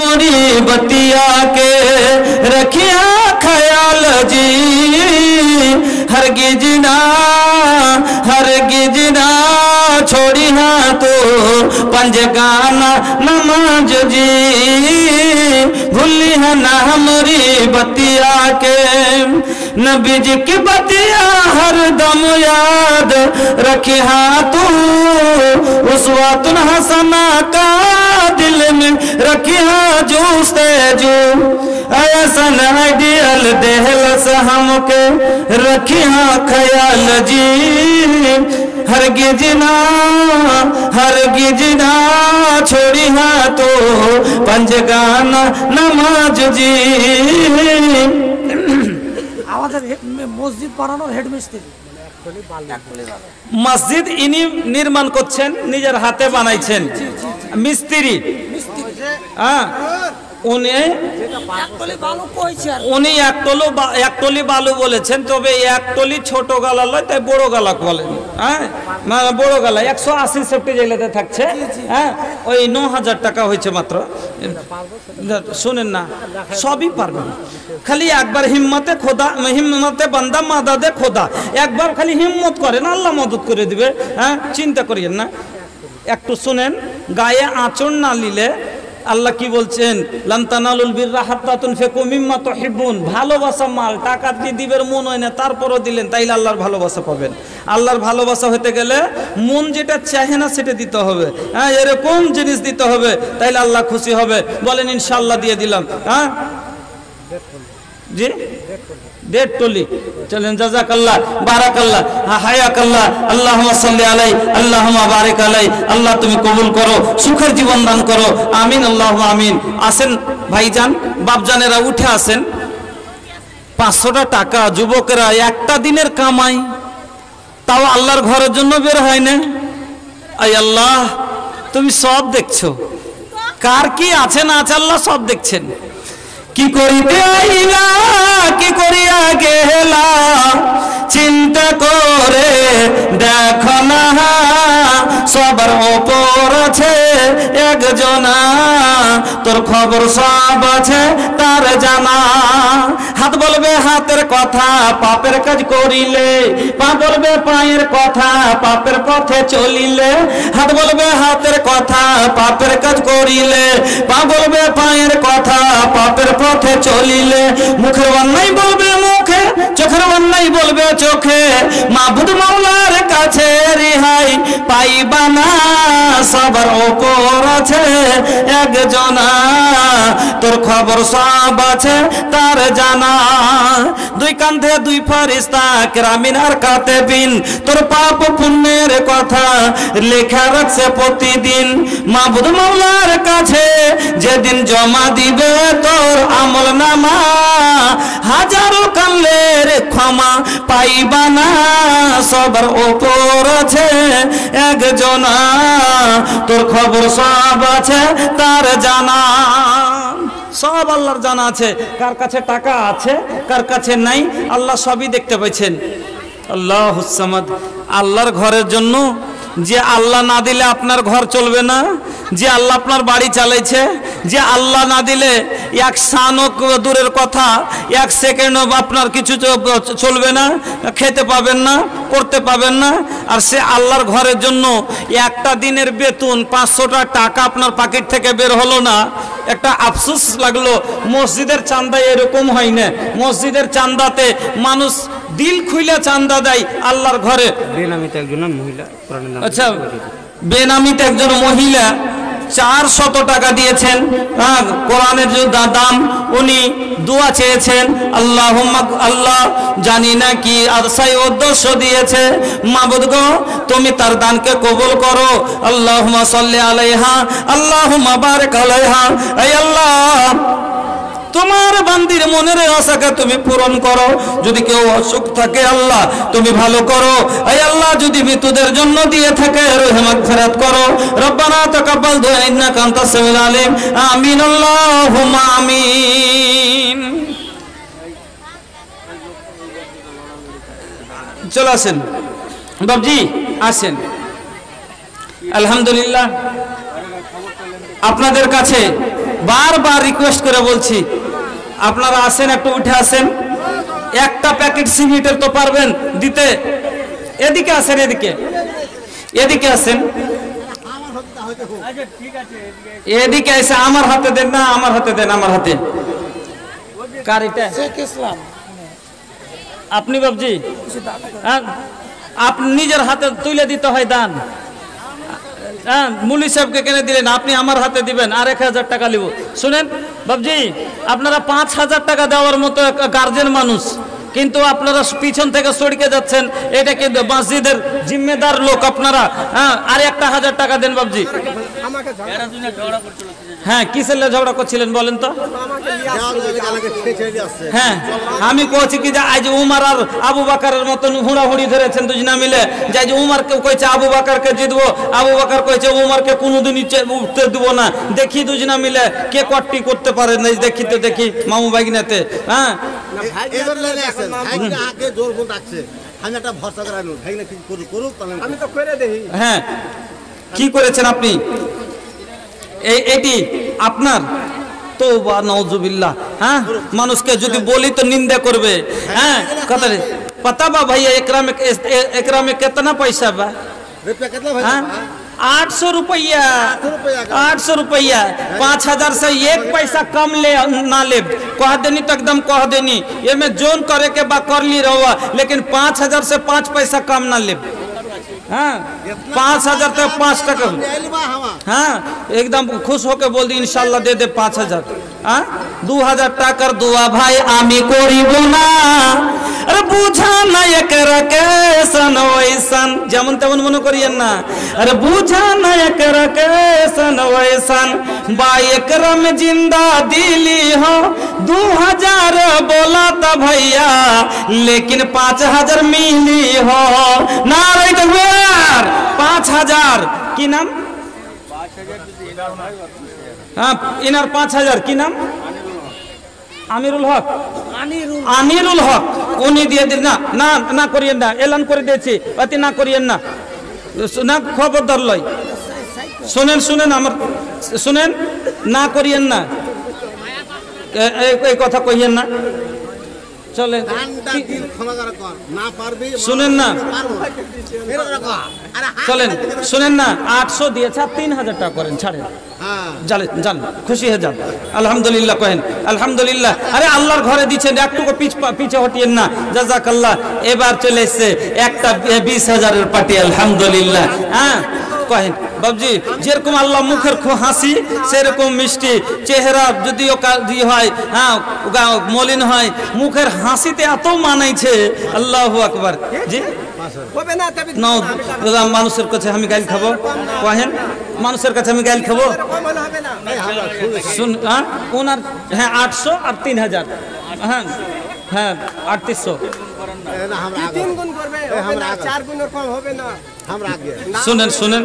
हमरी बतिया के रखिया ख्याल जी, हरगिज ना छोड़ी हाँ तो पंजगाना नमाज जी, भूली है ना हमरी बतिया के। नबी जी की बतिया हर दम याद रखे हाँ तू, उसवातुन हसना का दिल में रखे हाँ जो से जो, ऐसन आइडियल देहलस हमके रखे हाँ ख्याल जी, हरगिज ना छोड़ी हाँ तो पंजगाना नमाज जी। মসজিদ বানানোর হেডমিস্ত্রি, মসজিদ ইনি নির্মাণ করছেন, নিজের হাতে বানাইছেন মিস্ত্রি। হ্যাঁ উনি একটলি বালু বলেছেন, তবে একটলি ছোট গালা লয়, তাই বড় গালা বলেন। হ্যাঁ মানে বড় গালা 180 সেফটি জেলাতে থাকছে। হ্যাঁ ওই 9000 টাকা হয়েছে মাত্র। শুনেন না, সবই পারবেন, খালি একবার হিম্মতে খোদা, হিম্মতে বান্দা মাদাদে খোদা, একবার খালি হিম্মত করেন, আল্লাহ মদত করে দিবে। হ্যাঁ চিন্তা করিয়েন না। একটু শুনেন, গায়ে আঁচড় না নিলে আল্লাহ কি বলছেন, লান তানালুল বিররা হাত্তা তুনফিকু মিম্মা তুহিব্বুন। ভালোবাসা মাল, টাকা দিয়ে দিবের মন হয় না, তারপরও দিলেন, তাইলে আল্লাহর ভালোবাসা পাবেন। আল্লাহর ভালোবাসা হতে গেলে মন যেটা চাহে না সেটা দিতে হবে। হ্যাঁ এরকম জিনিস দিতে হবে, তাইলে আল্লাহ খুশি হবে। বলেন ইনশাআল্লাহ দিয়ে দিলাম। হ্যাঁ জি 1.5 টলি। চলেন, জাযাকাল্লাহ, বারাকাল্লাহ, হায়াকাল্লাহ, আল্লাহুম্মা সাল্লি আলাই, আল্লাহুম্মা বারিক আলাই। আল্লাহ তুমি কবুল করো, সুখের জীবন দান করো, আমিন আল্লাহুম্মা আমিন। আসেন ভাইজান, বাপজানেরা উঠে আসেন। 500 টাকা যুবকেরা একটা দিনের কামাই, তাও আল্লাহর ঘরের জন্য বের হয় না। আয় আল্লাহ, তুমি সব দেখছো, কার কি আছে না আছে আল্লাহ সব দেখছেন। কি করিতে আইলা কি করিয়া গেলা, চিন্তা করে দেখো না, সবার ওপর আছে একজনা, তোর খবর সব আছে তার জানা। হাত বলবে হাতের কথা, পাপের কাজ করিলে, পা বলবে পায়ের কথা, পাপের পথে চলিলে। হাত বলবে হাতের কথা, পাপের কাজ করিলে, পা বলবে পায়ের কথা, পাপের পথে চলিলে। মুখের অন্যায় বলবে মুখে, চোখের অন্যায় বলবে চোখে, মাবুদ মাওলার কাছে রেহাই পাইবা না, সবার ওপর আছে একজনা, তোর খবর সব আছে তার জানা। দুই কাঁধে দুই ফেরেশতা কিরামিন আর কাতিবিন, তোর পাপ পুণ্যের কথা লেখা রাখছে প্রতিদিন। মাবুদ মাওলার কাছে যেদিন জমা দিবে তোর আমল নামা, হাজারো কালের ক্ষমা পাইবা না, সবার ওপর আছে একজনা, তোর খবর সব আছে তার জানা। সব আল্লাহর জানা আছে। কার কাছে টাকা আছে, কার কাছে নাই, আল্লাহ সবই দেখতে পাচ্ছেন। আল্লাহুস সামাদ। আল্লাহর ঘরের জন্য যে আল্লাহ না দিলে আপনার ঘর চলবে না, যে আল্লাহ আপনার বাড়ি চালাইছে, যে আল্লাহ না দিলে এক সানও দূরের কথা, 1 সেকেন্ডও আপনার কিছু চলবে না, খেতে পাবেন না, করতে পাবেন না। আর সে আল্লাহর ঘরের জন্য একটা দিনের বেতন 500 টাকা আপনার পকেট থেকে বের হলো না, একটা আফসোস লাগলো। মসজিদের চাঁদা এরকম হয় না, মসজিদের চাঁদাতে মানুষ দিল খুইলা চাঁদা দেয় আল্লাহর ঘরে। বেনামিতে একজন মহিলা, আচ্ছা বেনামিতে একজন মহিলা 400 টাকা দিয়েছেন। কোরআনের যে দাম, উনি দোয়া চেয়েছেন, আল্লাহুম্মা, আল্লাহ জানি না কি আশায় উদ্দেশ্য দিয়েছে, মাবুদ গো তুমি তার দানকে কবুল করো। আল্লাহুম্মা সাল্লি আলাইহা, আল্লাহুম্মা বারিক আলাইহা। হে আল্লাহ, তোমার বান্দির মনের আশাকে তুমি পূরণ করো। যদি কেউ অসুখ থাকে আল্লাহ তুমি ভালো করো। এই আল্লাহ যদি মৃতদের জন্য দিয়ে থাকে রহে মাগফিরাত করো। রব্বানা তাকাব্বাল দুআ ইন্নাকা আনতাস সামিউল আলিম। আমিন আল্লাহুম্মা আমিন। চলে আসেন বাবজি, আসেন। আলহামদুলিল্লাহ আপনাদের কাছে বারবার রিকোয়েস্ট করে বলছি, আপনারা আসেন, একটু উঠে আসেন। একটা প্যাকেট সিমেন্টের তো পারবেন দিতে। এদিকে আসেন, এদিকে আসেন, এদিকে এসে আমার হাতে দেন না, আমার হাতে দেন, আমার হাতে। কার এটা? আপনি বাবজি, হ্যাঁ, আপনি নিজের হাতে তুলে দিতে হয় দান। হ্যাঁ, মুলি সাহেবকে কেনে দিলেন, আপনি আমার হাতে দিবেন আর 1000 টাকা নিব। শুনেন বাবজি, আপনারা 5000 টাকা দেওয়ার মতো গার্জেন মানুষ, কিন্তু আপনারা পিছন থেকে সড়কে যাচ্ছেন। এটা কিন্তু মসজিদের জিম্মেদার লোক আপনারা। হ্যাঁ, আর 1000 টাকা দেন বাবজি। হ্যাঁ, কিসের ঝগড়া করছিলেন বলেন তো? হ্যাঁ, আমি কইছি কি যে আজ উমর আর আবু বকরের মতন হুড়াহুড়ি ধরেছেন দুজনা মিলে, যে আজ উমর কেউ কইছে আবু বকরকে জিতবো, আবু বকর কইছে উমরকে কোনোদিনই উঠতে দেব না। দেখি দুজনা মিলে কে কট্টি করতে পারে না, দেখি তো দেখি মামু বাগিনাতে। হ্যাঁ, হ্যাঁ, কি করেছেন আপনি? এটি আপনার তওবা নাউজুবিল্লাহ। হ্যাঁ, মানুষকে যদি বলি তো নিন্দা করবে। হ্যাঁ, কথা पता बा भैया एकरा में कितना पैसा बा? 800 रुपया। 800 रुपया। 5000 से 1 पैसा कम ले ना ले, कह देनी तो एकदम कह देनी। ये में जोन करे के बा कर ली रहुआ, लेकिन 5000 से 5 पैसा कम ना ले। हाँ, 5000 तक 5 टका। हाँ, एकदम खुश होके बोल दी इंशाल्लाह दे दे 5000। हाँ, 2000 টাকার দোয়া ভাই আমি করিব না। আরে বুঝা না একরা কেসন ওইসন, যেমন তেমন মনে করিয়েন না। আরে বুঝা না একরা কেসন ওইসন, বা একরা में जिंदा दिली हो। 2000 बोला था भैया, लेकिन 5000 मिली हो। नारे तकबीर। 5000 की नाम? हाँ, इनार 5000 की नाम? আমিরুল হক। আমিরুল হক উনি দিয়ে দিন না। না না করিয়েন না, এলান করে দিয়েছি, অতি না করিয়েন না, না খবরদার লয়। শুনেন শুনেন আমার, শুনেন, না করিয়েন না, এই কথা কইয়েন না। চলেন, শুনেন না, চলেন, শুনেন না। 800 দিয়েছে, 3000 টাকা করেন, ছাড়েন, যান, খুশি হয়ে যান। আলহামদুলিল্লাহ কহেন, আলহামদুলিল্লাহ। আরে আল্লাহর ঘরে দিচ্ছেন, একটুকু পিছে হটিয়েন না। জাযাকাল্লাহ। এবার চলে এসছে একটা 20000-এর পার্টি, আলহামদুলিল্লাহ। হ্যাঁ, কহেন বাবজি, যেরকম আল্লাহ মুখের হাসি সেরকম মিষ্টি চেহারা যদিও হয়, হ্যাঁ মলিন হয়, মুখের হাসিতে এত মানাইছে। আল্লাহু আকবার। জি, মানুষের কাছে আমি গাইল খাবো? কহেন, মানুষের কাছে আমি গাইল খাবো? শুন, হ্যাঁ, ওনার, হ্যাঁ 800 আর 3000। হ্যাঁ, হ্যাঁ 3800। শুনেন শুনেন,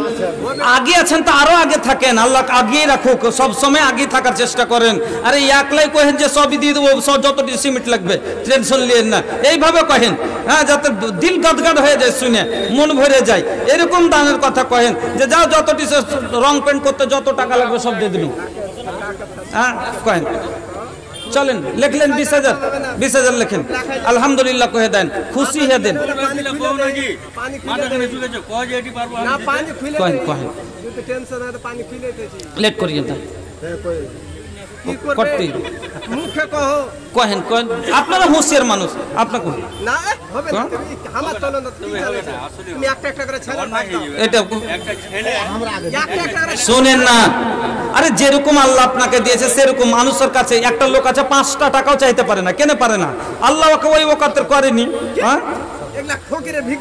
আগে আছেন তো আরো আগে থাকেন, আল্লাহ আগিয়ে রাখুক, সব সময় আগে থাকার চেষ্টা করেন। আরে একলাই কহেন যে সবই দিয়ে দেবো, সব যতটি সিমেন্ট লাগবে, টেনশন নিয়েন না, এইভাবে কহেন। হ্যাঁ, যাতে দিল গদগদ হয়ে যায়, শুনে মন ভরে যায়, এরকম দানের কথা কহেন যে যাও যতটি রং পেন্ট করতে যত টাকা লাগবে সব দিয়ে দিন। হ্যাঁ, কহেন। চলেন, লিখলেন 20000 লিখেন, আলহামদুলিল্লাহ কহে দেন, খুশি হয়ে দেন। লেট করিয়ে দেন, কহেন কহেন, আপনারা হুঁশিয়ার মানুষ, আপনাকে শোনেন না। আরে যেরকম আল্লাহ আপনাকে দিয়েছে সেরকম মানুষের কাছে একটা লোক আছে 5টা টাকাও চাইতে পারে না। কেন পারে না? আল্লাহ ওকে ওই ওকাতের করেনি। হ্যাঁ,